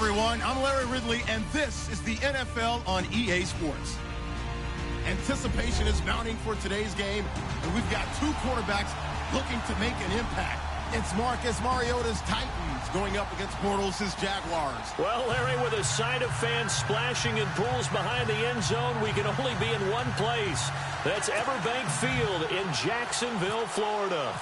everyone. I'm Larry Ridley, and this is the NFL on EA Sports. Anticipation is mounting for today's game, and we've got two quarterbacks looking to make an impact. It's Marcus Mariota's Titans going up against Bortles' Jaguars. Well, Larry, with a sight of fans splashing in pools behind the end zone, we can only be in one place. That's Everbank Field in Jacksonville, Florida.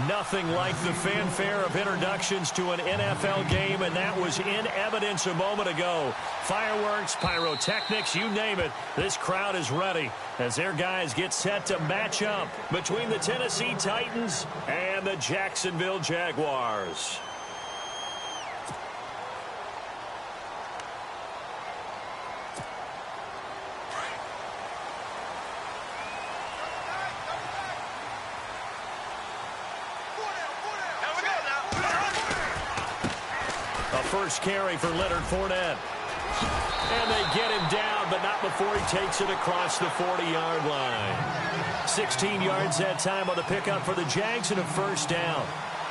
Nothing like the fanfare of introductions to an NFL game, and that was in evidence a moment ago. Fireworks, pyrotechnics, you name it. This crowd is ready as their guys get set to match up between the Tennessee Titans and the Jacksonville Jaguars. First carry for Leonard Fournette. And they get him down, but not before he takes it across the 40-yard line. 16 yards that time on the pickup for the Jags and a first down.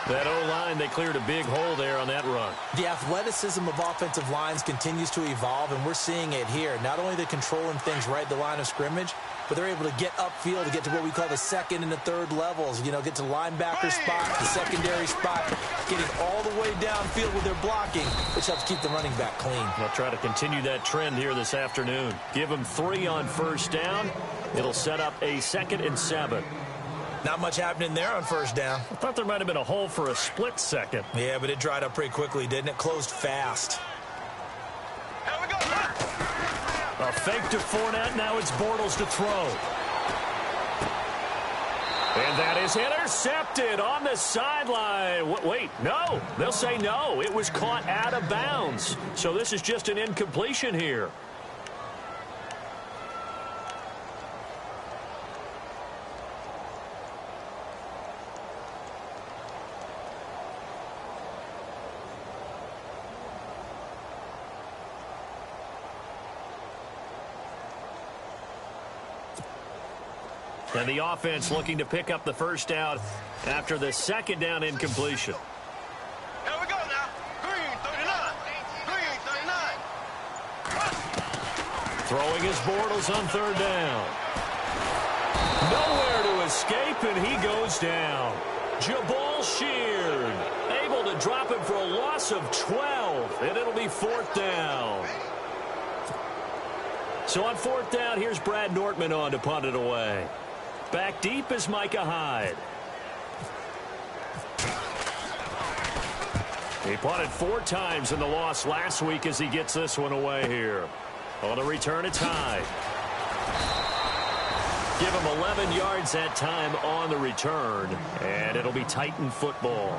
That O-line, they cleared a big hole there on that run. The athleticism of offensive lines continues to evolve, and we're seeing it here. Not only they're controlling things right at the line of scrimmage, but they're able to get upfield to get to what we call the second and the third levels. You know, get to the linebacker spot, the secondary spot, getting all the way downfield with their blocking, which helps keep the running back clean. They'll try to continue that trend here this afternoon. Give them 3 on first down. It'll set up a 2nd and 7. Not much happening there on first down. I thought there might have been a hole for a split second. Yeah, but it dried up pretty quickly, didn't it? Closed fast. Here we go. A fake to Fournette. Now it's Bortles to throw. And that is intercepted on the sideline. Wait, no. They'll say no. It was caught out of bounds. So this is just an incompletion here. And the offense looking to pick up the first down after the 2nd down incompletion. Here we go now. Green 39. Green 39. Throwing his Bortles on 3rd down. Nowhere to escape, and he goes down. Jabal Sheard able to drop him for a loss of 12, and it'll be 4th down. So on 4th down, here's Brad Nortman on to punt it away. Back deep is Micah Hyde. He punted 4 times in the loss last week as he gets this one away here. On the return, it's Hyde. Give him 11 yards that time on the return, and it'll be Titan football.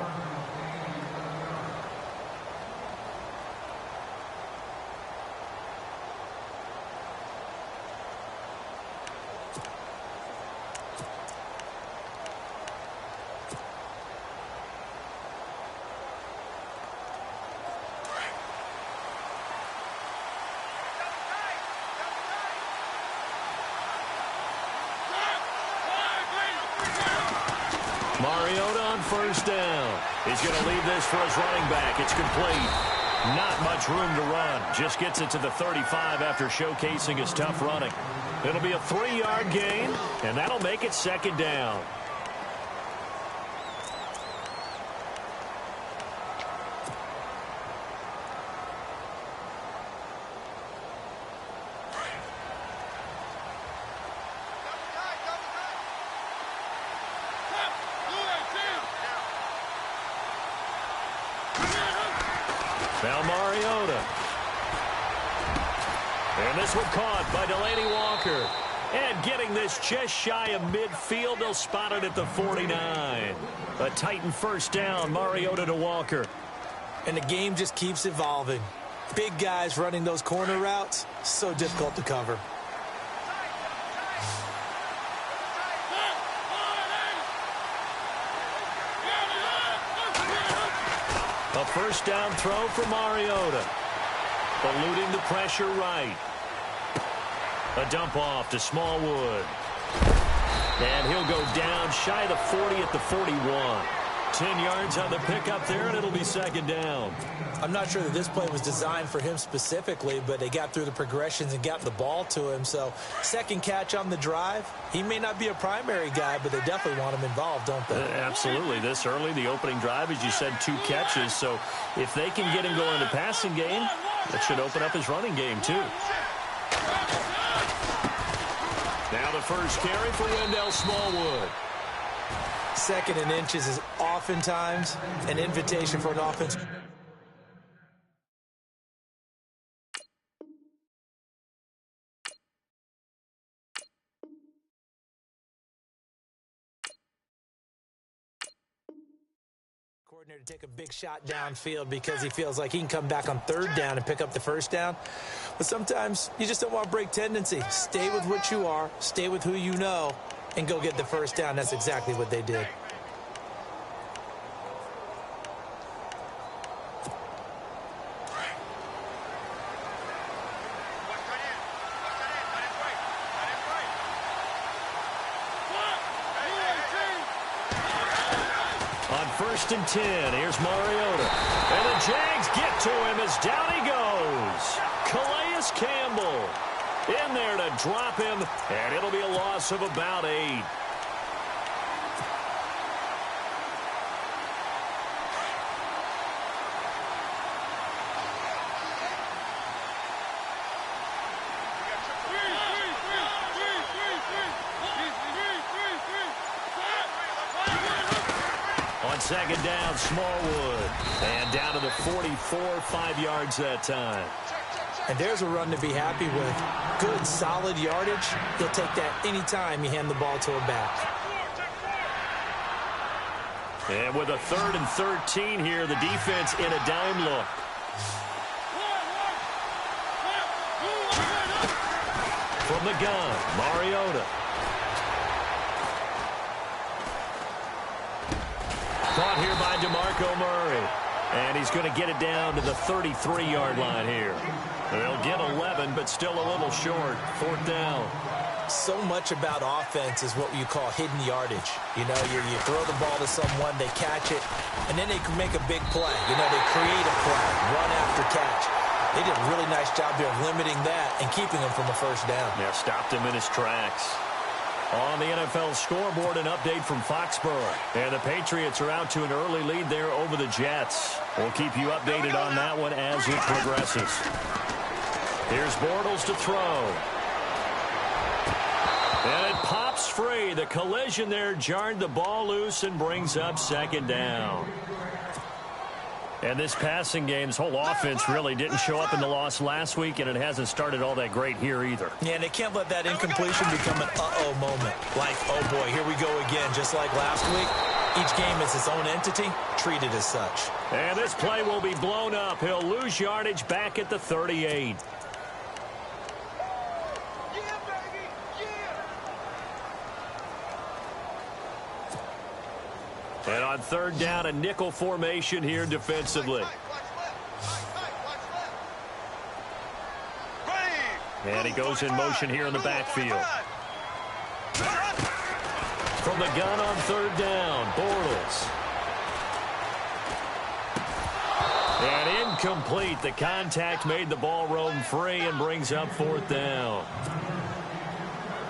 Mariota on first down. He's going to leave this for his running back. It's complete. Not much room to run. Just gets it to the 35 after showcasing his tough running. It'll be a 3-yard gain, and that'll make it 2nd down. Now Mariota. And this one caught by Delaney Walker. And getting this just shy of midfield, they'll spot it at the 49. A Titan first down, Mariota to Walker. And the game just keeps evolving. Big guys running those corner routes, so difficult to cover. A first down throw for Mariota. Eluding the pressure right. A dump off to Smallwood. And he'll go down shy of the 40 at the 41. 10 yards on the pickup there, and it'll be second down. I'm not sure that this play was designed for him specifically, but they got through the progressions and got the ball to him. So second catch on the drive. He may not be a primary guy, but they definitely want him involved, don't they? Absolutely. This early, the opening drive, as you said, 2 catches. So if they can get him going in the passing game, that should open up his running game too. Now the first carry for Wendell Smallwood. Second and inches is oftentimes an invitation for an offense. Coordinator to take a big shot downfield because he feels like he can come back on third down and pick up the first down. But sometimes you just don't want to break tendency. Stay with what you are, stay with who you know, and go get the first down. That's exactly what they did. On 1st and 10, here's Mariota. And the Jags get to him as down he goes. Calais Campbell in there to drop him, and it'll be a loss of about 8. On second down, Smallwood. And down to the 44, 5 yards that time. And there's a run to be happy with. Good, solid yardage. He'll take that anytime you hand the ball to a back. And with a 3rd and 13 here, the defense in a dime look. From the gun, Mariota. Caught here by DeMarco Murray. And he's going to get it down to the 33-yard line here. They'll get 11, but still a little short. 4th down. So much about offense is what you call hidden yardage. You know, you throw the ball to someone, they catch it, and then they can make a big play. You know, they create a play, run after catch. They did a really nice job here of limiting that and keeping him from a first down. Yeah, stopped him in his tracks. On the NFL scoreboard, an update from Foxborough. And the Patriots are out to an early lead there over the Jets. We'll keep you updated on that one as it progresses. Here's Bortles to throw. And it pops free. The collision there jarred the ball loose and brings up second down. And this passing game's whole offense really didn't show up in the loss last week, and it hasn't started all that great here either. Yeah, and they can't let that incompletion become an uh-oh moment. Like, oh boy, here we go again. Just like last week, each game is its own entity, treated as such. And this play will be blown up. He'll lose yardage back at the 38. And on 3rd down, a nickel formation here defensively. And he goes in motion here in the backfield. From the gun on 3rd down, Bortles. And incomplete. The contact made the ball roam free and brings up 4th down.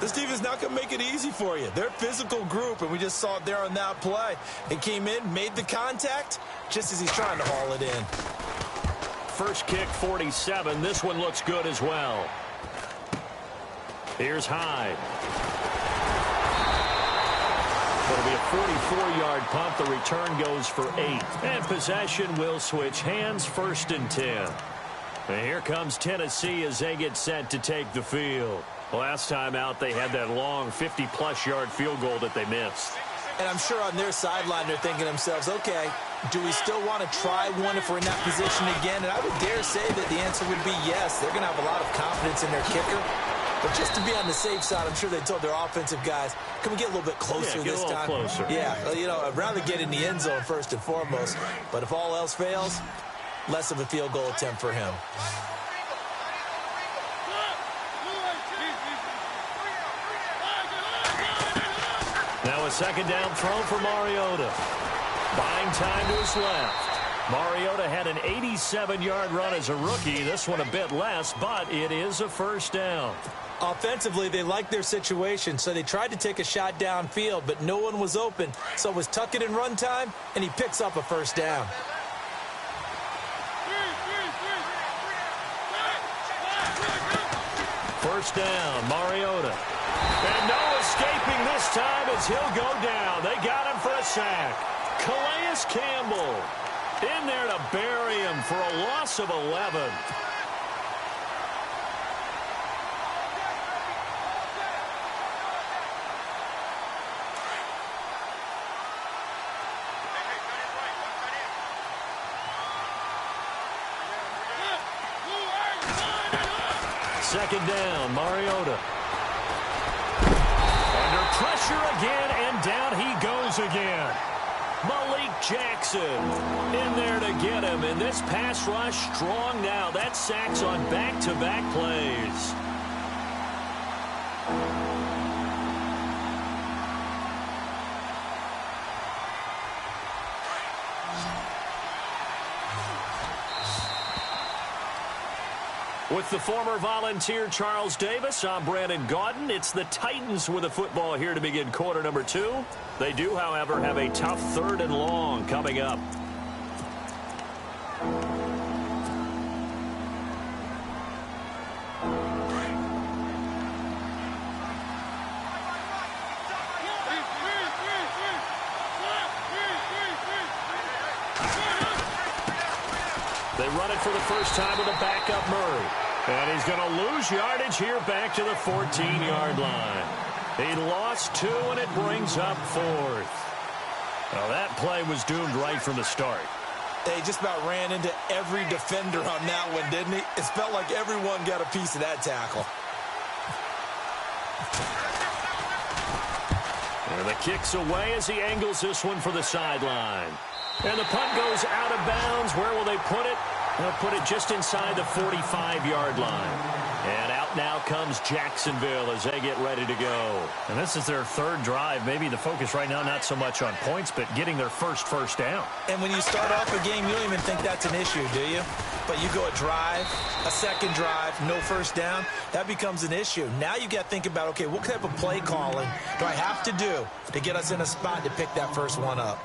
This team is not going to make it easy for you. They're a physical group, and we just saw it there on that play. It came in, made the contact, just as he's trying to haul it in. First kick, 47. This one looks good as well. Here's Hyde. It'll be a 44-yard punt. The return goes for 8. And possession will switch hands, 1st and 10. And here comes Tennessee as they get set to take the field. Last time out, they had that long 50-plus yard field goal that they missed. And I'm sure on their sideline, they're thinking to themselves, okay, do we still want to try one if we're in that position again? And I would dare say that the answer would be yes. They're going to have a lot of confidence in their kicker. But just to be on the safe side, I'm sure they told their offensive guys, can we get a little bit closer this time? Closer. Yeah, you know, I'd rather get in the end zone first and foremost. But if all else fails, less of a field goal attempt for him. Now a 2nd down throw for Mariota. Buying time to his left. Mariota had an 87-yard run as a rookie. This one a bit less, but it is a first down. Offensively, they liked their situation, so they tried to take a shot downfield, but no one was open. So it was tuck it in run time, and he picks up a first down. First down, Mariota. And no escaping this time as he'll go down. They got him for a sack. Calais Campbell in there to bury him for a loss of 11. Second down, Mariota. Under pressure again, and down he goes again. Malik Jackson in there to get him, and this pass rush strong now. That's sacks on back-to-back plays. With the former Volunteer Charles Davis, I'm Brandon Gaudin. It's the Titans with the football here to begin quarter number 2. They do, however, have a tough 3rd and long coming up. They run it for the first time with a backup Murray. And he's going to lose yardage here back to the 14-yard line. He lost 2, and it brings up 4th. Well, that play was doomed right from the start. They just about ran into every defender on that one, didn't he? It felt like everyone got a piece of that tackle. And the kick's away as he angles this one for the sideline. And the punt goes out of bounds. Where will they put it? They'll put it just inside the 45-yard line. And out now comes Jacksonville as they get ready to go. And this is their 3rd drive. Maybe the focus right now not so much on points, but getting their first down. And when you start off a game, you don't even think that's an issue, do you? But you go a drive, a second drive, no first down, that becomes an issue. Now you got to think about, okay, what type of play calling do I have to do to get us in a spot to pick that first one up?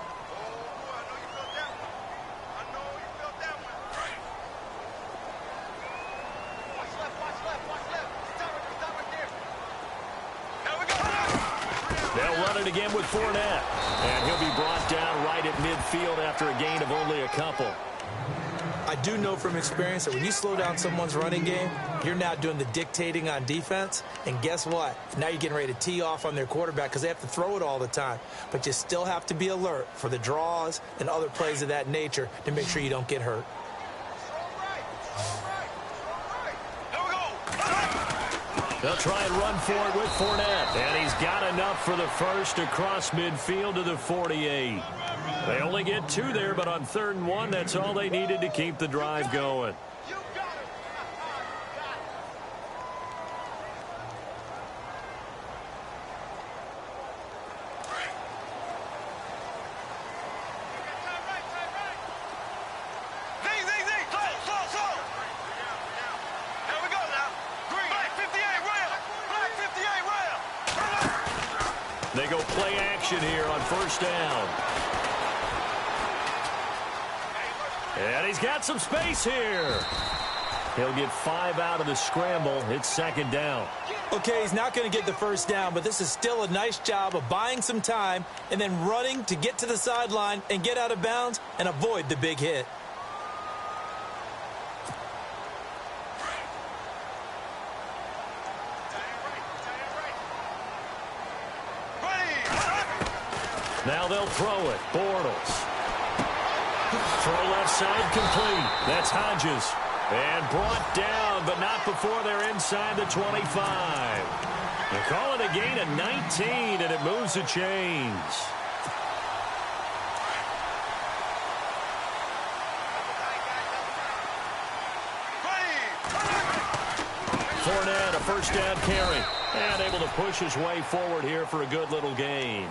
Again with Fournette, and he'll be brought down right at midfield after a gain of only a couple. I do know from experience that when you slow down someone's running game, you're now doing the dictating on defense, and guess what? Now you're getting ready to tee off on their quarterback because they have to throw it all the time. But you still have to be alert for the draws and other plays of that nature to make sure you don't get hurt. They'll try and run for it with Fournette. And he's got enough for the first across midfield to the 48. They only get 2 there, but on 3rd and 1, that's all they needed to keep the drive going. They go play action here on first down. And he's got some space here. He'll get 5 out of the scramble. It's 2nd down. Okay, he's not going to get the first down, but this is still a nice job of buying some time and then running to get to the sideline and get out of bounds and avoid the big hit. Now they'll throw it. Bortles. Throw left side complete. That's Hodges. And brought down, but not before they're inside the 25. They call it a gain of 19, and it moves the chains. Fournette, a first down carry. And able to push his way forward here for a good little gain.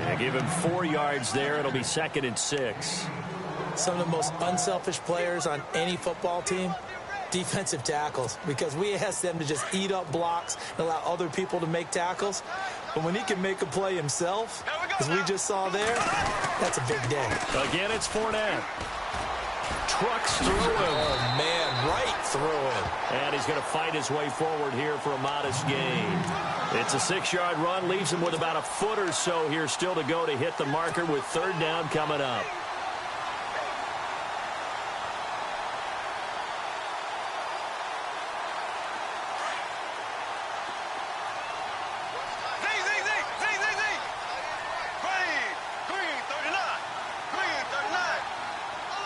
Yeah, give him 4 yards there. It'll be 2nd and 6. Some of the most unselfish players on any football team, defensive tackles, because we ask them to just eat up blocks and allow other people to make tackles. But when he can make a play himself, as we just saw there, that's a big day. Again, it's Fournette. Trucks through him. Oh, man, right through him. And he's going to fight his way forward here for a modest gain. It's a 6-yard run, leaves him with about a foot or so here still to go to hit the marker with 3rd down coming up.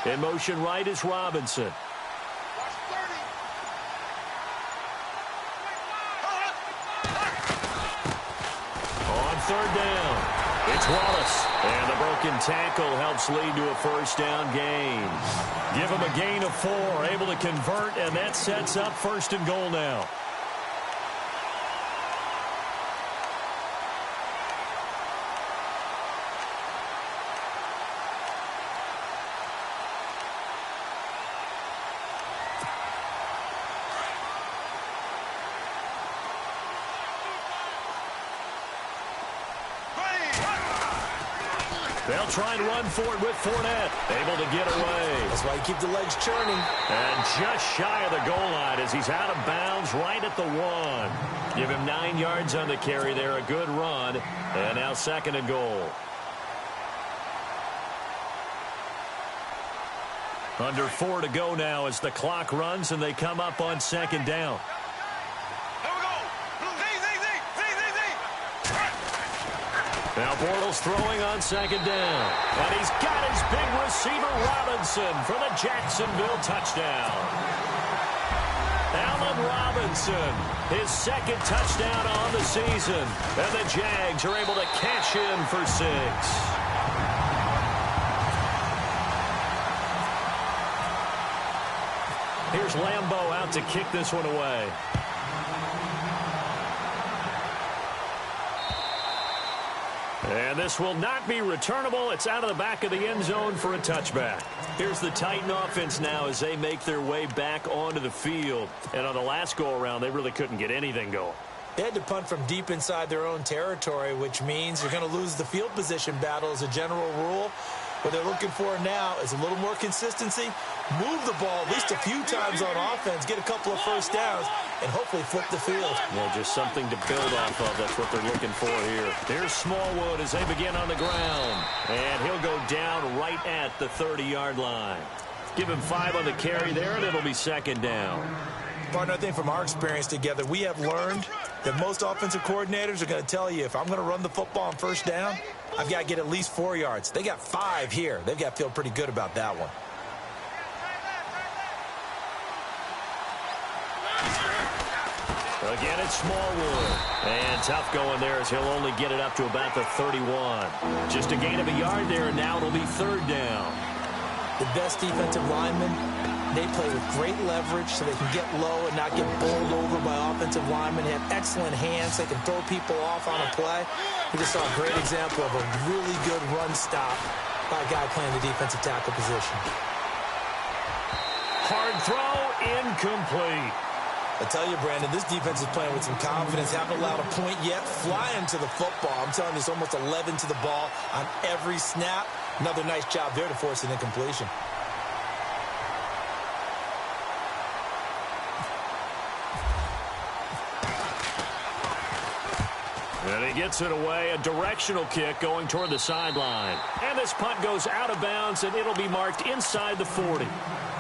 In motion right is Robinson. On 3rd down, it's Wallace. And the broken tackle helps lead to a 1st down gain. Give him a gain of 4, able to convert, and that sets up 1st and goal now. They'll try and run for it with Fournette. Able to get away. That's why you keep the legs churning. And just shy of the goal line as he's out of bounds right at the 1. Give him 9 yards on the carry there. A good run. And now 2nd and goal. Under 4 to go now as the clock runs and they come up on 2nd down. Now Bortles throwing on 2nd down. And he's got his big receiver Robinson for the Jacksonville touchdown. Allen Robinson, his 2nd touchdown on the season. And the Jags are able to cash in for 6. Here's Lambeau out to kick this one away. And this will not be returnable. It's out of the back of the end zone for a touchback. Here's the Titan offense now as they make their way back onto the field. And on the last go-around, they really couldn't get anything going. They had to punt from deep inside their own territory, which means you're going to lose the field position battle as a general rule. What they're looking for now is a little more consistency, move the ball at least a few times on offense, get a couple of 1st downs, and hopefully flip the field. Well, just something to build off of. That's what they're looking for here. Here's Smallwood as they begin on the ground. And he'll go down right at the 30-yard line. Give him 5 on the carry there, and it'll be 2nd down. Partner, I think from our experience together, we have learned that most offensive coordinators are going to tell you, if I'm going to run the football on 1st down, I've got to get at least 4 yards. They got 5 here. They've got to feel pretty good about that one. Again, it's Smallwood. And tough going there as he'll only get it up to about the 31. Just a gain of a yard there, and now it'll be 3rd down. The best defensive linemen, they play with great leverage so they can get low and not get bowled over by offensive linemen. They have excellent hands. They can throw people off on a play. We just saw a great example of a really good run stop by a guy playing the defensive tackle position. Hard throw, incomplete. I tell you, Brandon, this defense is playing with some confidence. Haven't allowed a point yet. Flying to the football. I'm telling you, it's almost 11 to the ball on every snap. Another nice job there to force an incompletion. And he gets it away. A directional kick going toward the sideline. And this punt goes out of bounds, and it'll be marked inside the 40.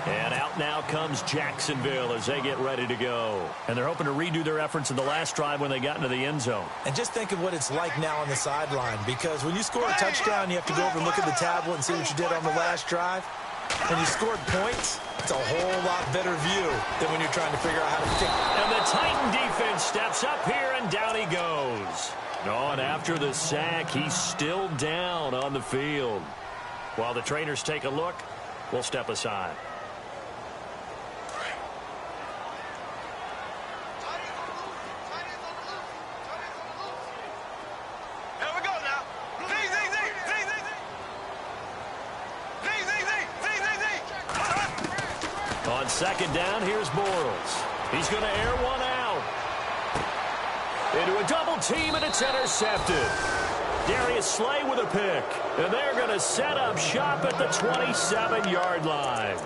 And out now comes Jacksonville as they get ready to go. And they're hoping to redo their efforts in the last drive when they got into the end zone. And just think of what it's like now on the sideline, because when you score a touchdown, you have to go over and look at the tablet and see what you did on the last drive. When you scored points, it's a whole lot better view than when you're trying to figure out how to fix it. And the Titan defense steps up here, and down he goes. Oh, and after the sack, he's still down on the field. While the trainers take a look, we'll step aside. Second down, here's Bortles. He's going to air one out. Into a double team, and it's intercepted. Darius Slay with a pick. And they're going to set up shop at the 27-yard line.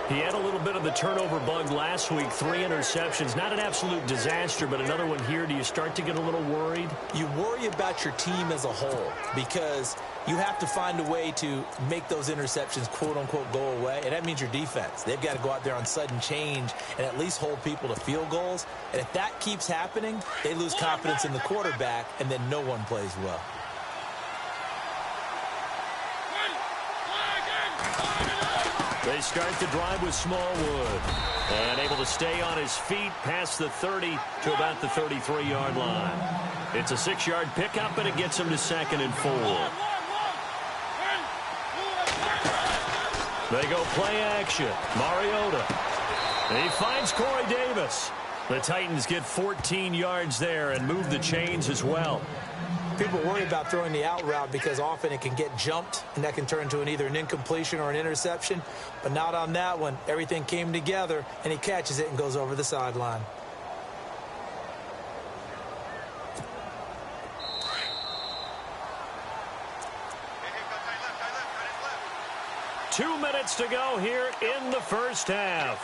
He had a little bit of the turnover bug last week, 3 interceptions. Not an absolute disaster, but another one here. Do you start to get a little worried? You worry about your team as a whole because you have to find a way to make those interceptions, quote-unquote, go away, and that means your defense. They've got to go out there on sudden change and at least hold people to field goals. And if that keeps happening, they lose confidence in the quarterback, and then no one plays well. They start the drive with Smallwood. And able to stay on his feet past the 30 to about the 33-yard line. It's a 6-yard pickup, and it gets him to 2nd and 4. They go play action. Mariota. And he finds Corey Davis. The Titans get 14 yards there and move the chains as well. People worry about throwing the out route because often it can get jumped, and that can turn into either an incompletion or an interception. But not on that one. Everything came together, and he catches it and goes over the sideline. Two minutes to go here in the first half.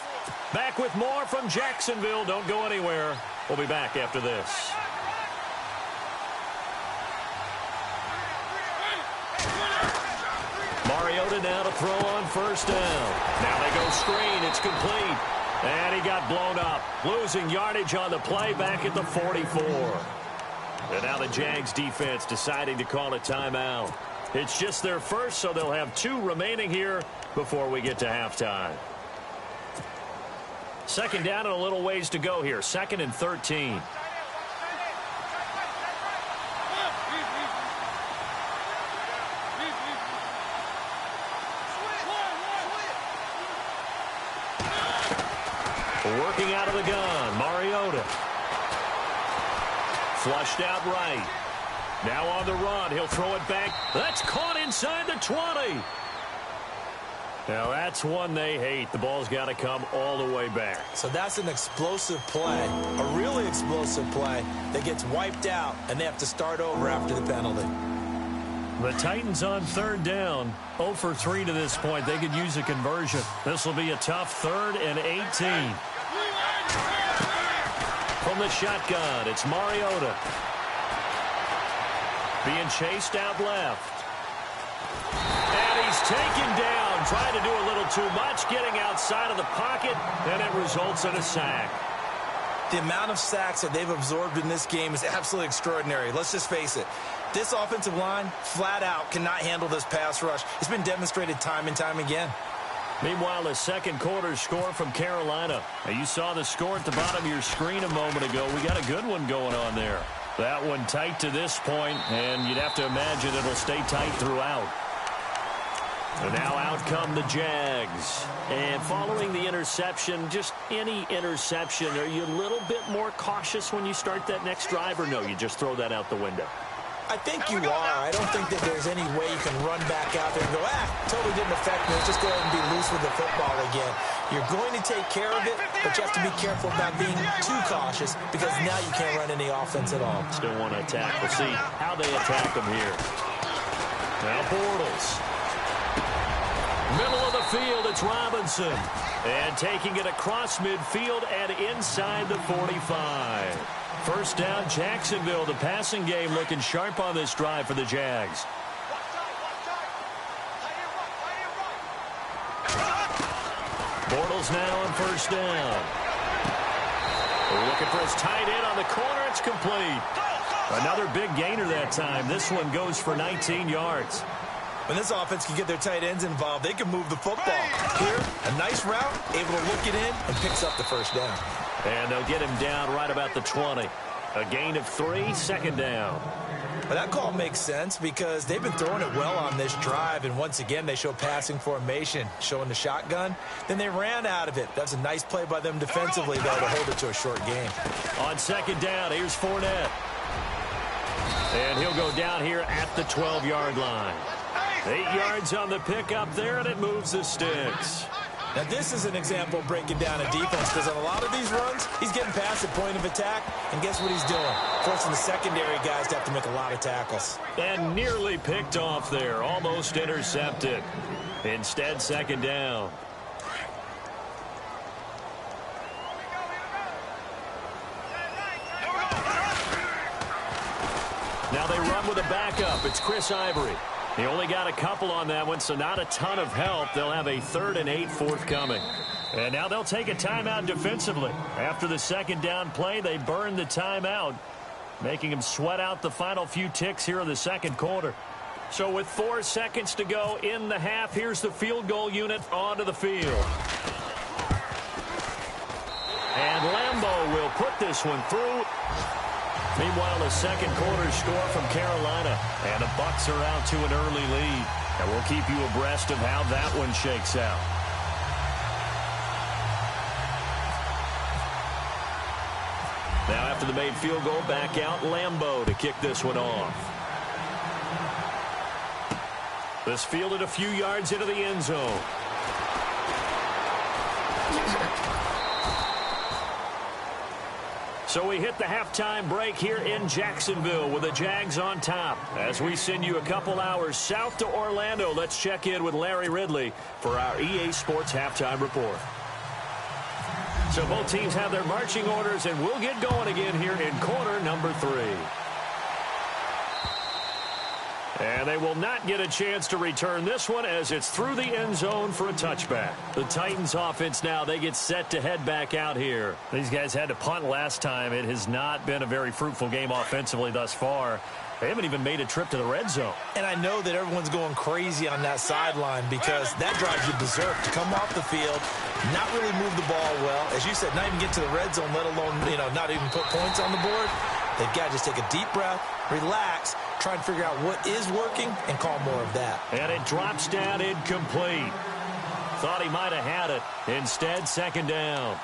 Back with more from Jacksonville. Don't go anywhere. We'll be back after this. Mariota now to throw on first down. Now they go screen. It's complete. And he got blown up. Losing yardage on the play back at the 44. And now the Jags defense deciding to call a timeout. It's just their first, so they'll have 2 remaining here before we get to halftime. Second down and a little ways to go here. 2nd and 13. Working out of the gun, Mariota. Flushed out right. Now on the run, he'll throw it back. That's caught inside the 20. Now that's one they hate. The ball's got to come all the way back. So that's an explosive play, a really explosive play that gets wiped out, and they have to start over after the penalty. The Titans on 3rd down, 0 for 3 to this point. They could use a conversion. This will be a tough 3rd and 18. From the shotgun, it's Mariota. Being chased out left. And he's taken down, trying to do a little too much, getting outside of the pocket, and it results in a sack. The amount of sacks that they've absorbed in this game is absolutely extraordinary. Let's just face it. This offensive line, flat out, cannot handle this pass rush. It's been demonstrated time and time again. Meanwhile, the second quarter score from Carolina. Now, you saw the score at the bottom of your screen a moment ago. We got a good one going on there. That one tight to this point, and you'd have to imagine it'll stay tight throughout. And now out come the Jags. And following the interception, just any interception, are you a little bit more cautious when you start that next drive, or no, you just throw that out the window? I think you are. I don't think that there's any way you can run back out there and go, totally didn't affect me. Let's just go ahead and be loose with the football again. You're going to take care of it, but you have to be careful about being too cautious because now you can't run any offense at all. Still want to attack. We'll see how they attack them here. Now Bortles. Middle of the field, it's Robinson. And taking it across midfield and inside the 45. First down, Jacksonville. The passing game looking sharp on this drive for the Jags. Bortles now on first down. Looking for his tight end on the corner. It's complete. Another big gainer that time. This one goes for 19 yards. When this offense can get their tight ends involved, they can move the football. Here, a nice route, able to look it in, and picks up the first down. And they'll get him down right about the 20. A gain of 3, second down. Well, that call makes sense because they've been throwing it well on this drive, and once again, they show passing formation, showing the shotgun. Then they ran out of it. That's a nice play by them defensively, though, to hold it to a short game. On second down, here's Fournette. And he'll go down here at the 12-yard line. 8 yards on the pickup there, and it moves the sticks. Now, this is an example of breaking down a defense, because on a lot of these runs, he's getting past the point of attack, and guess what he's doing? Forcing the secondary guys to have to make a lot of tackles. And nearly picked off there, almost intercepted. Instead, second down. Now they run with a backup. It's Chris Ivory. He only got a couple on that one, so not a ton of help. They'll have a 3rd and 8 forthcoming. And now they'll take a timeout defensively. After the second down play, they burn the timeout, making them sweat out the final few ticks here in the second quarter. So with 4 seconds to go in the half, here's the field goal unit onto the field. And Lambeau will put this one through. Meanwhile, a second quarter score from Carolina, and the Bucs are out to an early lead. And we'll keep you abreast of how that one shakes out. Now after the made field goal, back out Lambeau to kick this one off. This fielded a few yards into the end zone. So we hit the halftime break here in Jacksonville with the Jags on top. As we send you a couple hours south to Orlando, let's check in with Larry Ridley for our EA Sports Halftime Report. So both teams have their marching orders, and we'll get going again here in quarter number 3. And they will not get a chance to return this one as it's through the end zone for a touchback. The Titans offense now, they get set to head back out here. These guys had to punt last time. It has not been a very fruitful game offensively thus far. They haven't even made a trip to the red zone. And I know that everyone's going crazy on that sideline because that drives you berserk to come off the field, not really move the ball well. As you said, not even get to the red zone, let alone, not even put points on the board. They've got to just take a deep breath, relax, try and figure out what is working, and call more of that. And it drops down incomplete. Thought he might have had it. Instead, second down.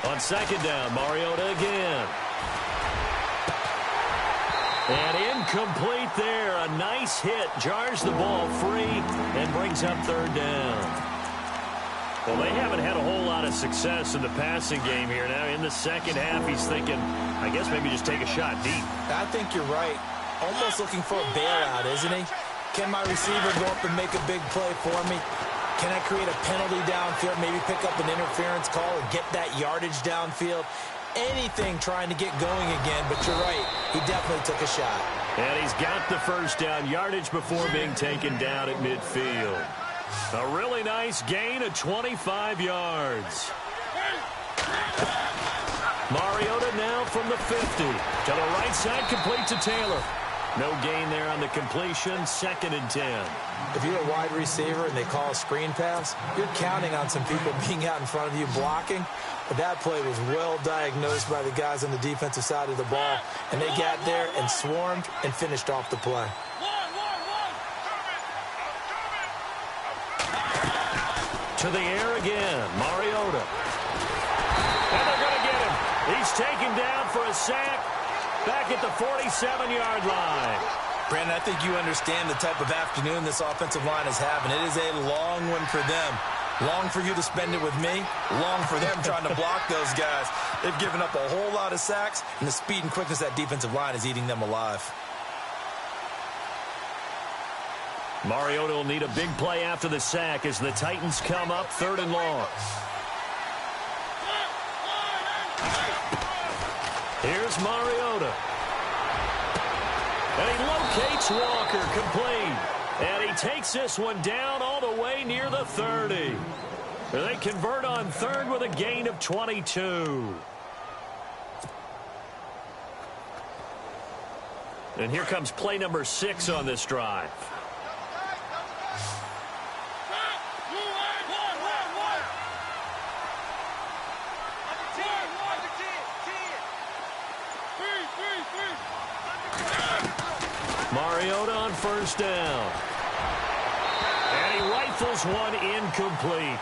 On second down, Mariota again. And incomplete there. A nice hit. Jars the ball free and brings up third down. Well, they haven't had a whole lot of success in the passing game here. Now, in the second half, he's thinking, I guess maybe just take a shot deep. I think you're right. Almost looking for a bailout, isn't he? Can my receiver go up and make a big play for me? Can I create a penalty downfield, maybe pick up an interference call and get that yardage downfield? Anything trying to get going again, but you're right. He definitely took a shot. And he's got the first down yardage before being taken down at midfield. A really nice gain of 25 yards. Mariota now from the 50. To the right side, complete to Taylor. No gain there on the completion, 2nd and 10. If you're a wide receiver and they call a screen pass, you're counting on some people being out in front of you blocking. But that play was well diagnosed by the guys on the defensive side of the ball. And they got there and swarmed and finished off the play. To the air again, Mariota. And they're going to get him. He's taken down for a sack back at the 47-yard line. Brandon, I think you understand the type of afternoon this offensive line is having. It is a long one for them. Long for you to spend it with me. Long for them trying to block those guys. They've given up a whole lot of sacks, and the speed and quickness of that defensive line is eating them alive. Mariota will need a big play after the sack as the Titans come up 3rd and long. Here's Mariota. And he locates Walker, complete. And he takes this one down all the way near the 30. They convert on 3rd with a gain of 22. And here comes play number 6 on this drive. Mariota on 1st down. And he rifles one incomplete.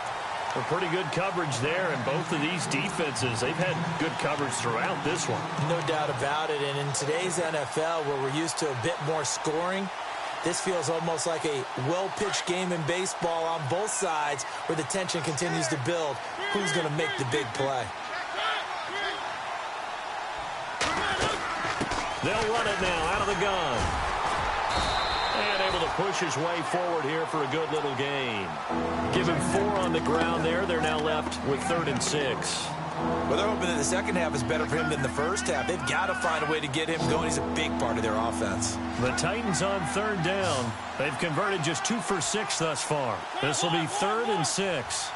A pretty good coverage there, and both of these defenses, they've had good coverage throughout this one. No doubt about it, and in today's NFL, where we're used to a bit more scoring, this feels almost like a well-pitched game in baseball on both sides where the tension continues to build. Who's going to make the big play? They'll run it now out of the gun. And able to push his way forward here for a good little gain. Give him 4 on the ground there. They're now left with 3rd and 6. Well, they're hoping that the second half is better for him than the first half. They've got to find a way to get him going. He's a big part of their offense. The Titans on 3rd down. They've converted just 2 for 6 thus far. This will be 3rd and 6.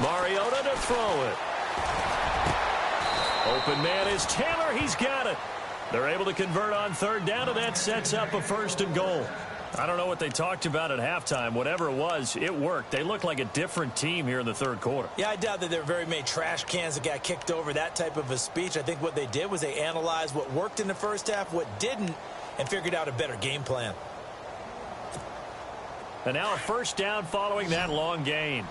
Mariota to throw it. Open man is Taylor. He's got it. They're able to convert on 3rd down, and that sets up a 1st and goal. I don't know what they talked about at halftime. Whatever it was, it worked. They look like a different team here in the 3rd quarter. Yeah, I doubt that there were very many trash cans that got kicked over, that type of a speech. I think what they did was they analyzed what worked in the first half, what didn't, and figured out a better game plan. And now a 1st down following that long gain.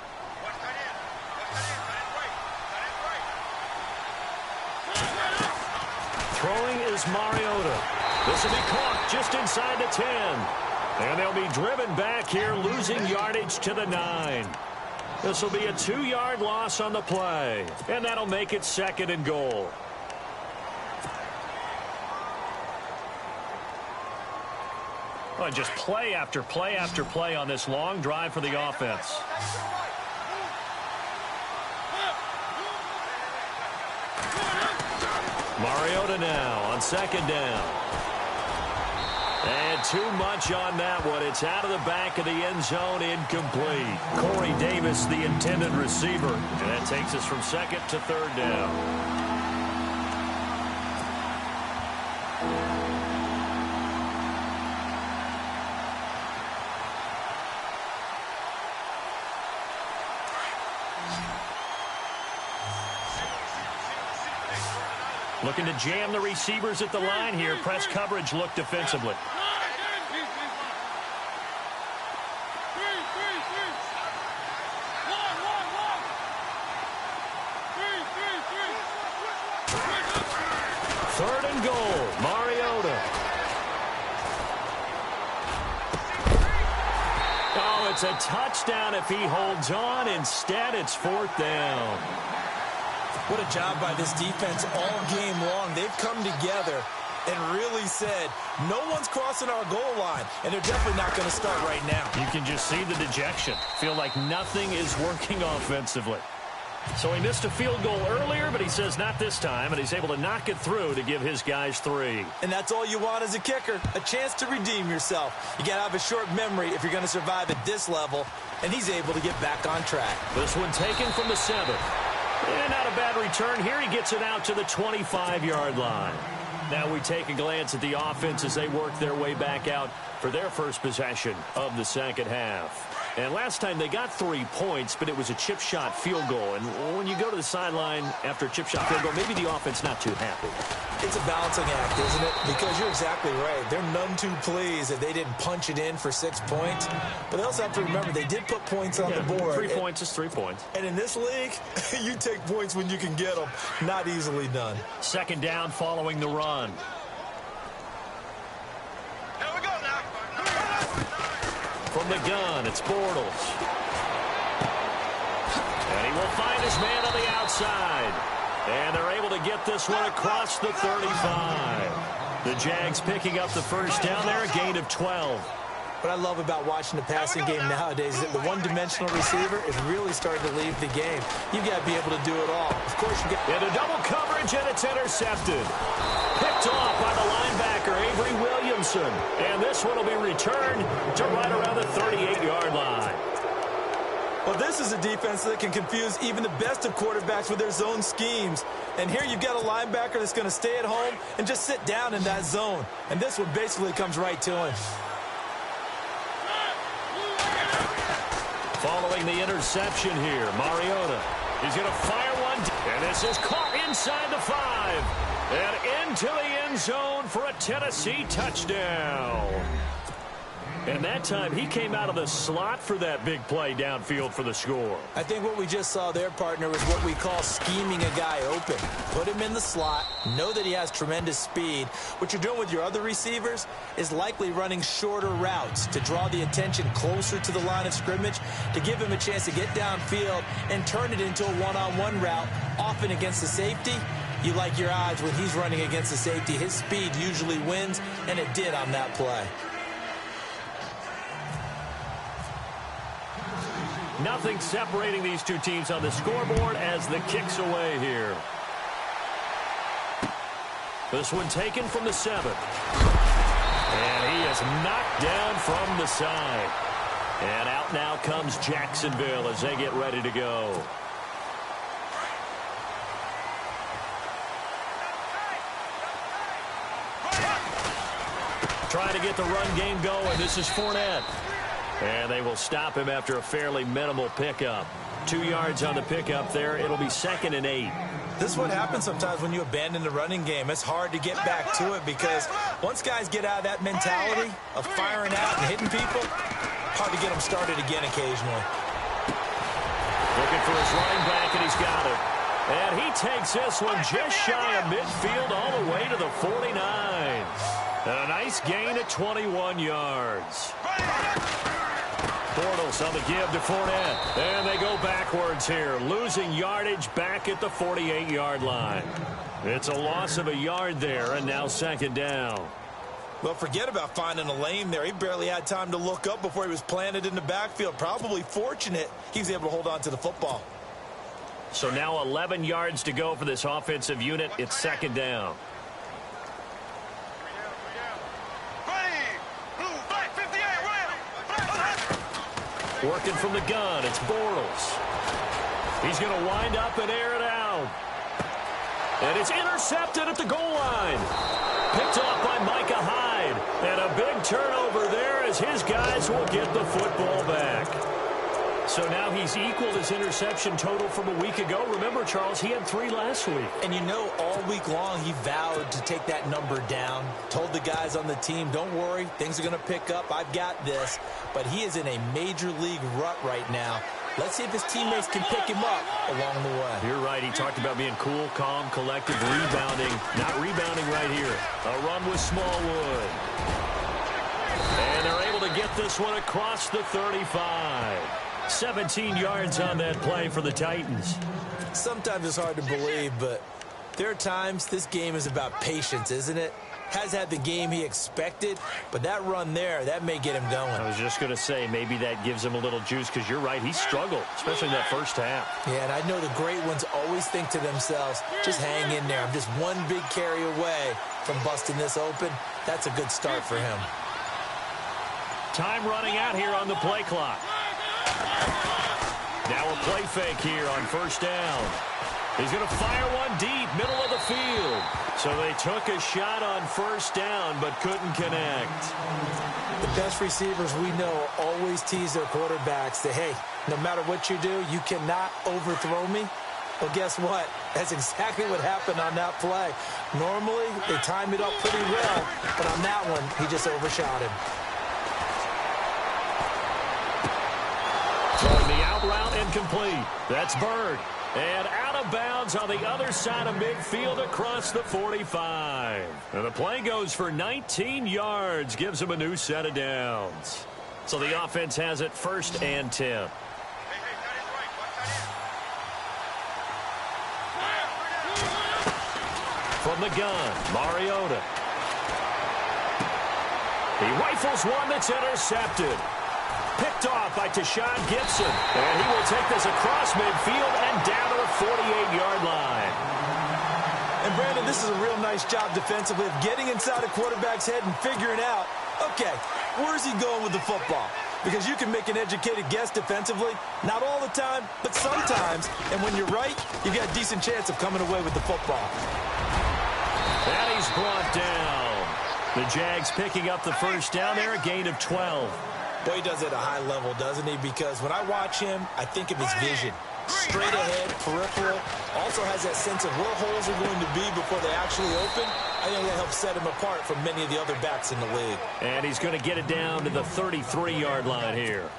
Throwing is Mariota. This will be caught just inside the 10. And they'll be driven back here, losing yardage to the 9. This will be a 2-yard loss on the play. And that'll make it 2nd and goal. Oh, just play after play after play on this long drive for the offense. Mariota now on 2nd down. And too much on that one. It's out of the back of the end zone, incomplete. Corey Davis, the intended receiver. And that takes us from 2nd to 3rd down. Looking to jam the receivers at the line here. Press coverage look defensively. Third and goal. Mariota. Oh, it's a touchdown if he holds on. Instead, it's 4th down. What a job by this defense all game long. They've come together and really said, no one's crossing our goal line, and they're definitely not going to start right now. You can just see the dejection. Feel like nothing is working offensively. So he missed a field goal earlier, but he says not this time, and he's able to knock it through to give his guys 3. And that's all you want as a kicker, a chance to redeem yourself. You got to have a short memory if you're going to survive at this level, and he's able to get back on track. This one taken from the 7th. And not a bad return here. He gets it out to the 25-yard line. Now we take a glance at the offense as they work their way back out for their first possession of the second half. And last time they got 3 points, but it was a chip shot field goal. And when you go to the sideline after a chip shot field goal, maybe the offense not too happy. It's a balancing act, isn't it? Because you're exactly right. They're none too pleased that they didn't punch it in for 6 points. But they also have to remember they did put points on the board. 3 points is 3 points. And in this league, you take points when you can get them. Not easily done. 2nd down following the run. Here we go now. From the gun, it's Bortles. And he will find his man on the outside. And they're able to get this one across the 35. The Jags picking up the first down there, a gain of 12. What I love about watching the passing game nowadays is that the one-dimensional receiver is really starting to leave the game. You've got to be able to do it all. Of course, you got... Into double coverage, and it's intercepted. Picked off by the linebacker, Avery Williamson. And this one will be returned to right around the 38-yard line. Well, this is a defense that can confuse even the best of quarterbacks with their zone schemes. And here you've got a linebacker that's going to stay at home and just sit down in that zone. And this one basically comes right to him. Following the interception here, Mariota. He's going to fire one. And this is caught inside the 5. And into the end end zone for a Tennessee touchdown. And that time, he came out of the slot for that big play downfield for the score. I think what we just saw there, partner, was what we call scheming a guy open. Put him in the slot, know that he has tremendous speed. What you're doing with your other receivers is likely running shorter routes to draw the attention closer to the line of scrimmage, to give him a chance to get downfield and turn it into a one-on-one route, often against the safety. You like your odds when he's running against the safety. His speed usually wins, and it did on that play. Nothing separating these two teams on the scoreboard as the kick's away here. This one taken from the 7. And he is knocked down from the side. And out now comes Jacksonville as they get ready to go. Trying to get the run game going. This is Fournette. And they will stop him after a fairly minimal pickup. 2 yards on the pickup there. It'll be 2nd and 8. This is what happens sometimes when you abandon the running game. It's hard to get back to it because once guys get out of that mentality of firing out and hitting people, hard to get them started again occasionally. Looking for his running back, and he's got it. And he takes this one just shy of midfield all the way to the 49. A nice gain at 21 yards. Bortles on the give to Fournette. And they go backwards here, losing yardage back at the 48-yard line. It's a loss of a yard there, and now 2nd down. Well, forget about finding a lane there. He barely had time to look up before he was planted in the backfield. Probably fortunate he was able to hold on to the football. So now 11 yards to go for this offensive unit. It's 2nd down. Working from the gun, it's Bortles. He's going to wind up and air it out. And it's intercepted at the goal line. Picked off by Micah Hyde. And a big turnover there as his guys will get the football back. So now he's equaled his interception total from a week ago. Remember, Charles, he had 3 last week. And you know, all week long he vowed to take that number down. Told the guys on the team, don't worry, things are going to pick up. I've got this. But he is in a major league rut right now. Let's see if his teammates can pick him up along the way. You're right. He talked about being cool, calm, collected, rebounding. Not rebounding right here. A run with Smallwood. And they're able to get this one across the 35. 17 yards on that play for the Titans. Sometimes it's hard to believe, but there are times this game is about patience, isn't it? Has had the game he expected, but that run there, that may get him going. I was just going to say, maybe that gives him a little juice, because you're right, he struggled, especially in that first half. Yeah, and I know the great ones always think to themselves, just hang in there. I'm just one big carry away from busting this open. That's a good start for him. Time running out here on the play clock. Now a play fake here on 1st down. He's going to fire one deep, middle of the field. So they took a shot on 1st down, but couldn't connect. The best receivers we know always tease their quarterbacks that, hey, no matter what you do, you cannot overthrow me. Well, guess what? That's exactly what happened on that play. Normally, they time it up pretty well, but on that one, he just overshot him. Throwing the out route incomplete. That's Bird. And out of bounds on the other side of midfield across the 45. And the play goes for 19 yards. Gives him a new set of downs. So the offense has it 1st and 10. From the gun, Mariota. He rifles one that's intercepted. Picked off by Tashawn Gibson. And he will take this across midfield and down to the 48-yard line. And, Brandon, this is a real nice job defensively of getting inside a quarterback's head and figuring out, okay, where's he going with the football? Because you can make an educated guess defensively. Not all the time, but sometimes. And when you're right, you've got a decent chance of coming away with the football. And he's brought down. The Jags picking up the 1st down there, a gain of 12. Boy, he does it at a high level, doesn't he? Because when I watch him, I think of his vision. Straight ahead, peripheral. Also has that sense of where holes are going to be before they actually open. I think that helps set him apart from many of the other backs in the league. And he's going to get it down to the 33-yard line here.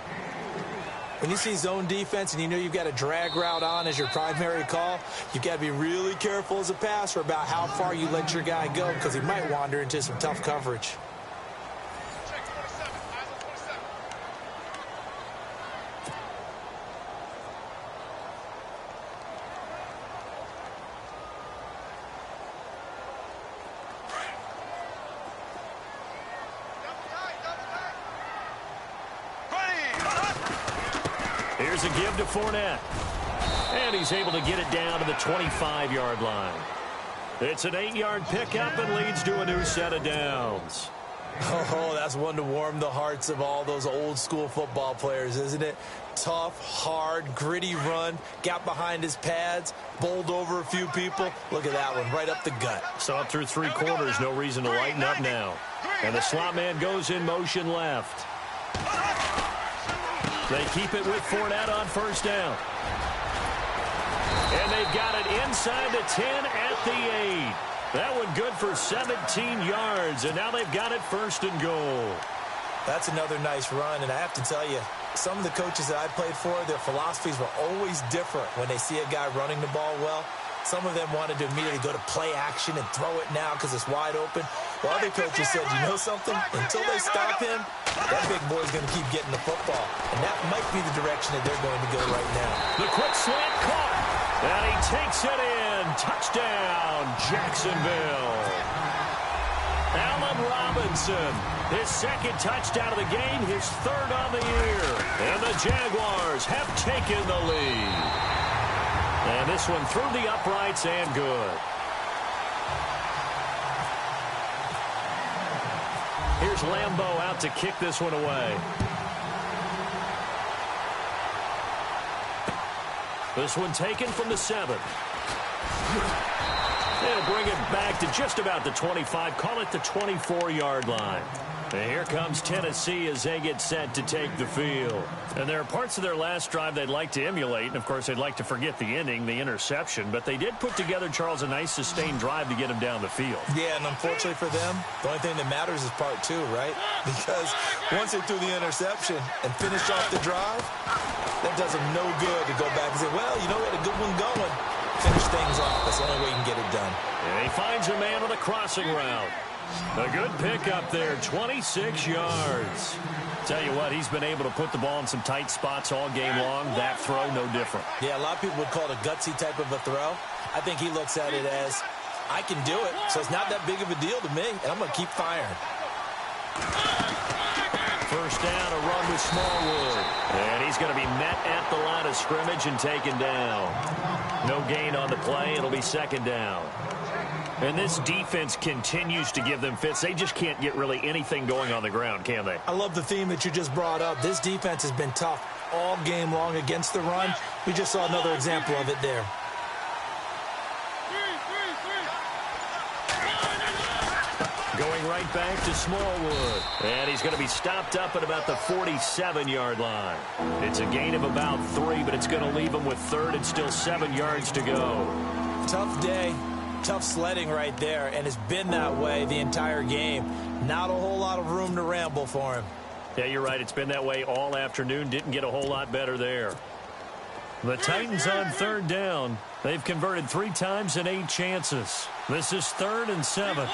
When you see zone defense and you know you've got a drag route on as your primary call, you've got to be really careful as a passer about how far you let your guy go because he might wander into some tough coverage. Here's a give to Fournette. And he's able to get it down to the 25-yard line. It's an 8-yard pickup and leads to a new set of downs. Oh, that's one to warm the hearts of all those old-school football players, isn't it? Tough, hard, gritty run, got behind his pads, bowled over a few people. Look at that one, right up the gut. Saw it through 3 quarters, no reason to lighten up now. And the slot man goes in motion left. They keep it with Fournette on first down. And they've got it inside the 10 at the 8. That one good for 17 yards, and now they've got it first and goal. That's another nice run, and I have to tell you, some of the coaches that I played for, their philosophies were always different when they see a guy running the ball well. Some of them wanted to immediately go to play action and throw it now because it's wide open. While other coaches said, you know something? Until they stop him, that big boy's going to keep getting the football. And that might be the direction that they're going to go right now. The quick slant caught. And he takes it in. Touchdown, Jacksonville. Allen Robinson, his second touchdown of the game, his third on the year. And the Jaguars have taken the lead. And this one through the uprights and good. Here's Lambeau out to kick this one away. This one taken from the 7. They'll bring it back to just about the 25. Call it the 24-yard line. And here comes Tennessee as they get set to take the field. And there are parts of their last drive they'd like to emulate. And, of course, they'd like to forget the ending, the interception. But they did put together, Charles, a nice sustained drive to get them down the field. Yeah, and unfortunately for them, the only thing that matters is part 2, right? Because once they threw the interception and finished off the drive, that does them no good to go back and say, well, you know, we had a good one going. Finish things off. That's the only way you can get it done. And he finds a man on a crossing route. A good pickup there, 26 yards. Tell you what, he's been able to put the ball in some tight spots all game long. That throw, no different. Yeah, a lot of people would call it a gutsy type of a throw. I think he looks at it as, I can do it, so it's not that big of a deal to me, and I'm going to keep firing. First down, a run with Smallwood. And he's going to be met at the line of scrimmage and taken down. No gain on the play. It'll be second down. And this defense continues to give them fits. They just can't get really anything going on the ground, can they? I love the theme that you just brought up. This defense has been tough all game long against the run. We just saw another example of it there. Going right back to Smallwood. And he's going to be stopped up at about the 47-yard line. It's a gain of about 3, but it's going to leave him with third and still 7 yards to go. Tough day. Tough sledding right there, and it's been that way the entire game. Not a whole lot of room to ramble for him. Yeah, you're right. It's been that way all afternoon. Didn't get a whole lot better there. The Titans on third down. They've converted 3 times in 8 chances. This is 3rd and 7.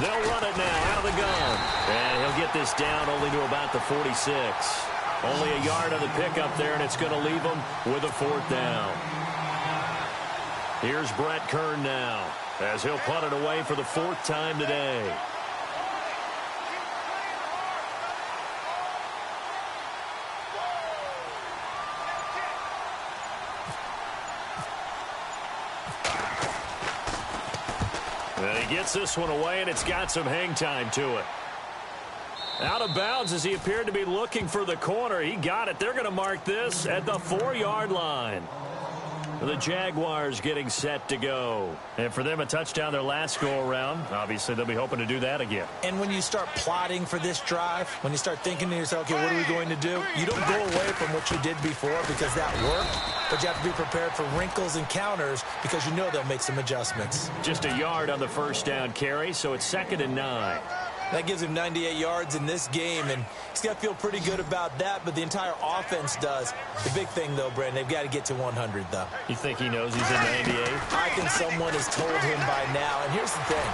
They'll run it now out of the gun. And he'll get this down only to about the 46. Only a yard on the pickup there, and it's going to leave them with a 4th down. Here's Brett Kern now, as he'll punt it away for the 4th time today. And he gets this one away, and it's got some hang time to it. Out of bounds as he appeared to be looking for the corner. He got it. They're going to mark this at the 4-yard line. The Jaguars getting set to go. And for them, a touchdown their last go-around. Obviously, they'll be hoping to do that again. And when you start plotting for this drive, when you start thinking to yourself, okay, what are we going to do? You don't go away from what you did before because that worked, but you have to be prepared for wrinkles and counters because you know they'll make some adjustments. Just a yard on the first down carry, so it's 2nd and 9. That gives him 98 yards in this game, and he's got to feel pretty good about that, but the entire offense does. The big thing, though, Brandon, they've got to get to 100, though. You think he knows he's in 98? I think someone has told him by now, and here's the thing.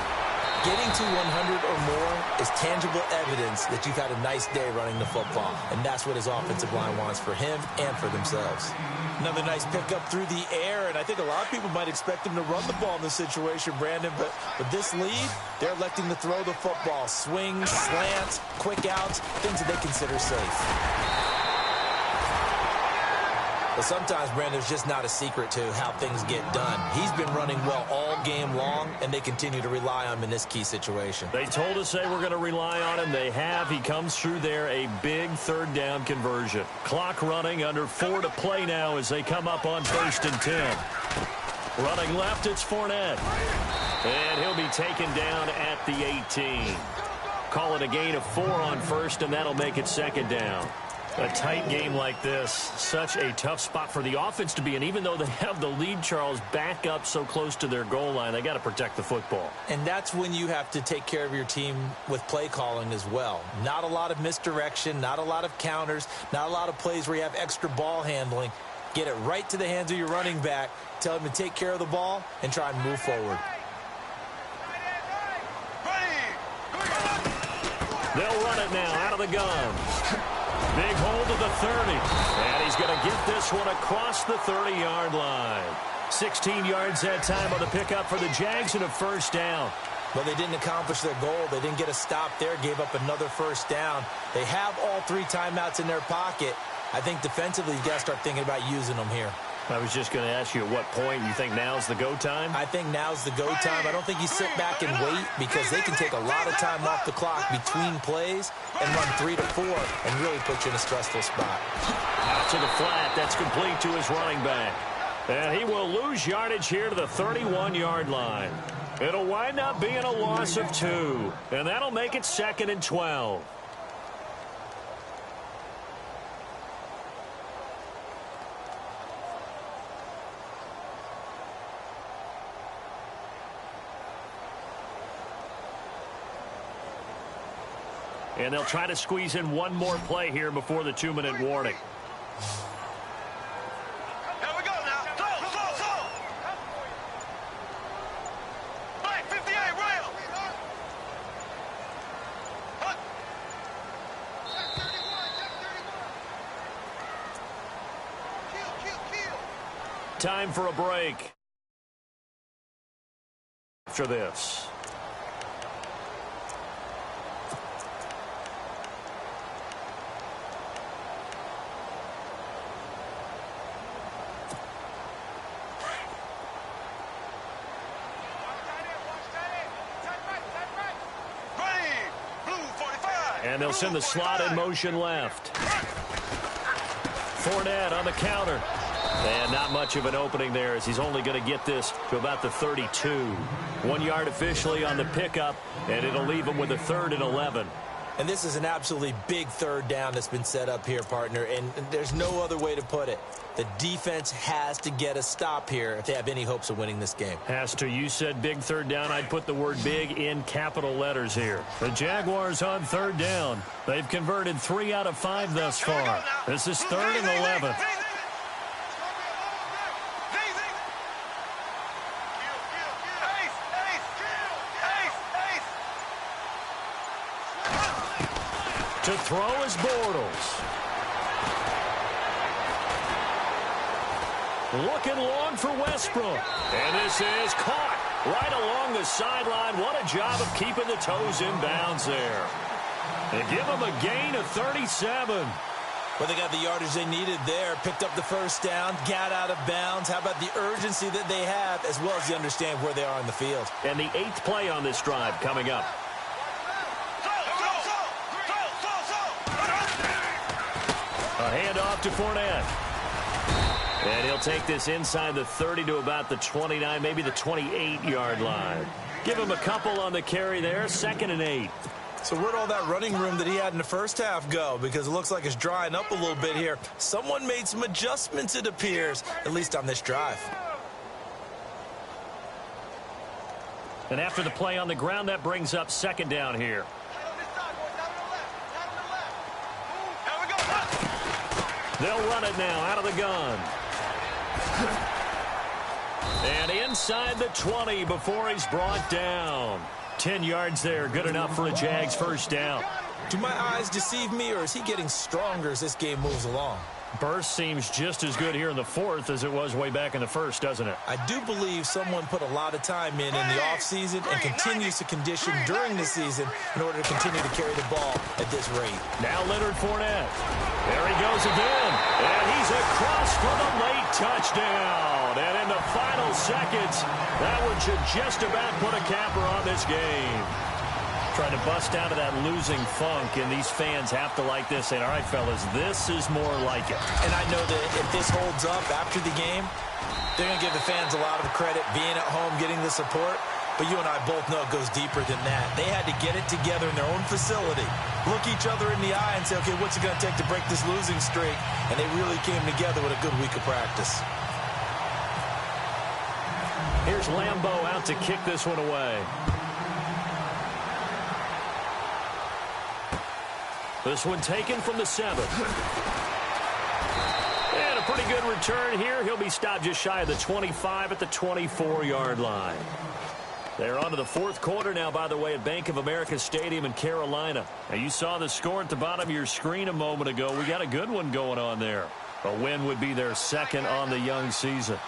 Getting to 100 or more is tangible evidence that you've had a nice day running the football, and that's what his offensive line wants for him and for themselves. Another nice pickup through the air, and I think a lot of people might expect him to run the ball in this situation, Brandon, but with this lead, they're electing to throw the football. Swings, slants, quick outs, things that they consider safe. But sometimes, Brandon, there's just not a secret to how things get done. He's been running well all game long, and they continue to rely on him in this key situation. They told us they were going to rely on him. They have. He comes through there, a big 3rd down conversion. Clock running, under 4 to play now as they come up on 1st and 10. Running left, it's Fournette. And he'll be taken down at the 18. Call it a gain of 4 on 1st, and that'll make it 2nd down. A tight game like this, such a tough spot for the offense to be in. Even though they have the lead, Charles, back up so close to their goal line, they got to protect the football. And that's when you have to take care of your team with play calling as well. Not a lot of misdirection, not a lot of counters, not a lot of plays where you have extra ball handling. Get it right to the hands of your running back, tell him to take care of the ball, and try and move forward. They'll run it now out of the gun. Big hold of the 30. And he's going to get this one across the 30-yard line. 16 yards that time on the pickup for the Jags and a 1st down. Well, they didn't accomplish their goal. They didn't get a stop there, gave up another 1st down. They have all 3 timeouts in their pocket. I think defensively, you've got to start thinking about using them here. I was just going to ask you at what point you think now's the go time? I think now's the go time. I don't think you sit back and wait because they can take a lot of time off the clock between plays and run 3 to 4 and really put you in a stressful spot. Out to the flat. That's complete to his running back. And he will lose yardage here to the 31-yard line. It'll wind up being a loss of 2. And that'll make it 2nd and 12. And they'll try to squeeze in one more play here before the 2-minute warning. Here we go now. Slow. Black 58, rail. Hut. Kill. Time for a break. After this. And they'll send the slot in motion left. Fournette on the counter. And not much of an opening there as he's only going to get this to about the 32. 1 yard officially on the pickup, and it'll leave him with a 3rd and 11. And this is an absolutely big 3rd down that's been set up here, partner, and there's no other way to put it. The defense has to get a stop here if they have any hopes of winning this game. Has to. You said big 3rd down. I'd put the word big in capital letters here. The Jaguars on 3rd down. They've converted 3 out of 5 thus far. This is 3rd and 11. To throw is Bortles. Looking long for Westbrook. And this is caught right along the sideline. What a job of keeping the toes in bounds there. They give him a gain of 37. Well, they got the yardage they needed there. Picked up the 1st down, got out of bounds. How about the urgency that they have, as well as you understand where they are in the field. And the 8th play on this drive coming up. A handoff to Fournette. And he'll take this inside the 30 to about the 29, maybe the 28-yard line. Give him a couple on the carry there, 2nd and 8. So where'd all that running room that he had in the first half go? Because it looks like it's drying up a little bit here. Someone made some adjustments, it appears, at least on this drive. And after the play on the ground, that brings up 2nd down here. They'll run it now out of the gun. And inside the 20 before he's brought down. 10 yards there, good enough for a Jags first down. Do my eyes deceive me, or is he getting stronger as this game moves along? Burst seems just as good here in the 4th as it was way back in the 1st, doesn't it? I do believe someone put a lot of time in the offseason and continues to condition during the season in order to continue to carry the ball at this rate. Now Leonard Fournette. There he goes again. And he's across for the late touchdown. And in the final seconds, that one should just about put a capper on this game. Trying to bust out of that losing funk, and these fans have to like this. Saying, all right, fellas, this is more like it. And I know that if this holds up after the game, they're going to give the fans a lot of credit being at home, getting the support. But you and I both know it goes deeper than that. They had to get it together in their own facility, look each other in the eye and say, okay, what's it going to take to break this losing streak? And they really came together with a good week of practice. Here's Lambeau out to kick this one away. This one taken from the 7th. And a pretty good return here. He'll be stopped just shy of the 25 at the 24-yard line. They're on to the 4th quarter now, by the way, at Bank of America Stadium in Carolina. Now, you saw the score at the bottom of your screen a moment ago. We got a good one going on there. A win would be their 2nd on the young season.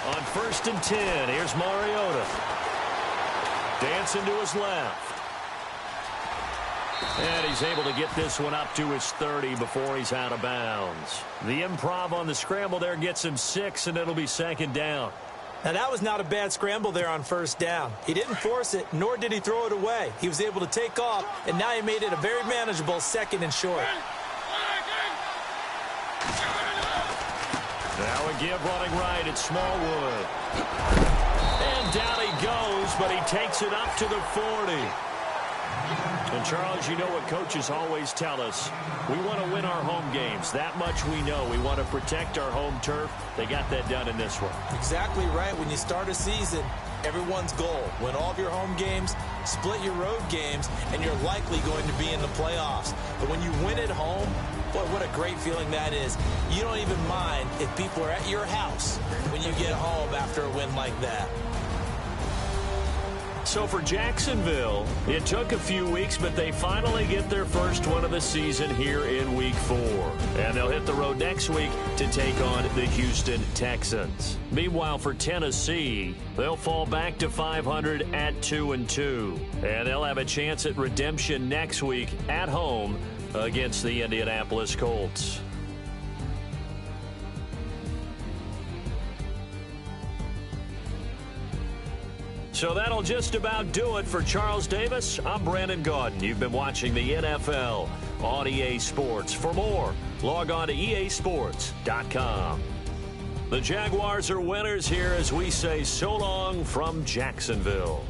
On 1st and 10, here's Mariota. Dancing to his left. And he's able to get this one up to his 30 before he's out of bounds. The improv on the scramble there gets him 6, and it'll be 2nd down. Now, that was not a bad scramble there on 1st down. He didn't force it, nor did he throw it away. He was able to take off, and now he made it a very manageable 2nd and short. Now a give running right at Smallwood. And down he goes, but he takes it up to the 40. And, Charles, you know what coaches always tell us. We want to win our home games. That much we know. We want to protect our home turf. They got that done in this one. Exactly right. When you start a season, everyone's goal, win all of your home games, split your road games, and you're likely going to be in the playoffs. But when you win at home, boy, what a great feeling that is. You don't even mind if people are at your house when you get home after a win like that. So for Jacksonville, it took a few weeks, but they finally get their first one of the season here in Week 4. And they'll hit the road next week to take on the Houston Texans. Meanwhile, for Tennessee, they'll fall back to 500 at 2-2. And they'll have a chance at redemption next week at home against the Indianapolis Colts. So that'll just about do it for Charles Davis. I'm Brandon Gaudin. You've been watching the NFL on EA Sports. For more, log on to easports.com. The Jaguars are winners here as we say so long from Jacksonville.